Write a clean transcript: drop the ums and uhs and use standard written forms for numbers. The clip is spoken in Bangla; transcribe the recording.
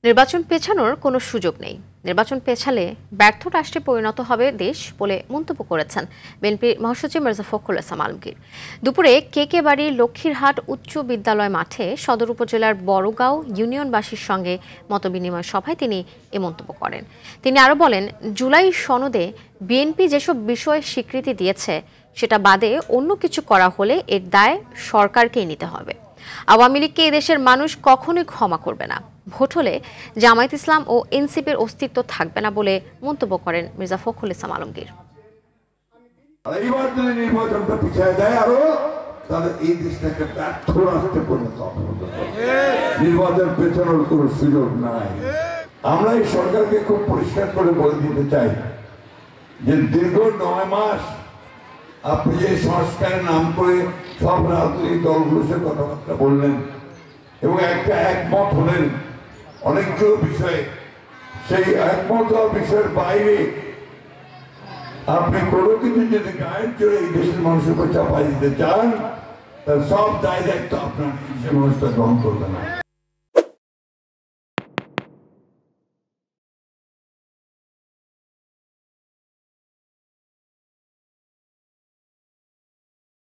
নির্বাচন পেছানোর কোনো সুযোগ নেই। নির্বাচন পেছালে ব্যর্থ রাষ্ট্রে পরিণত হবে দেশ বলে মন্তব্য করেছেন বিএনপির মহাসচিব মির্জা ফখরুল ইসলাম আলমগীর। দুপুরে কেকে বাড়ির লক্ষ্মীরহাট উচ্চ বিদ্যালয় মাঠে সদর উপজেলার বড়গাঁও ইউনিয়নবাসীর সঙ্গে মতবিনিময় সভায় তিনি এ মন্তব্য করেন। তিনি আরও বলেন, জুলাই সনদে বিএনপি যেসব বিষয়ে স্বীকৃতি দিয়েছে সেটা বাদে অন্য কিছু করা হলে এর দায় সরকারকেই নিতে হবে। আওয়ামী লীগকে এদেশের মানুষ কখনোই ক্ষমা করবে না। ভোট হলে জামায়াত ইসলাম ও এনসিপির অস্তিত্ব থাকবে না বলে মন্তব্য করেন মির্জা ফখরুল ইসলাম আলমগীর। এবার যদি নির্বাচনটা পিছিয়ে যায় আরো, তাহলে এই দেশটাকে ব্যর্থ রাষ্ট্রে পরিণত হবে। নির্বাচন পেছানোর কোনো সুযোগ নাই। আমরা এই সরকারকে খুব পরিষ্কার করে বলে দিতে চাই যে দীর্ঘ 9 মাস আপনি যে সংস্কারের নাম করে সব রাজনৈতিক দলগুলোর সাথে কথাবার্তা বললেন এবং একটা একমত হলেন অনেকগুলো বিষয়ে, সেই একমত হওয়ার বিষয়ের বাইরে আপনি কোনো কিছু যদি গায়ের চড়ে এই দেশের মানুষের উপর চাপাই দিতে চান, তার সব দায় দায়িত্ব আপনার দেশের মানুষটা গ্রহণ করবে না।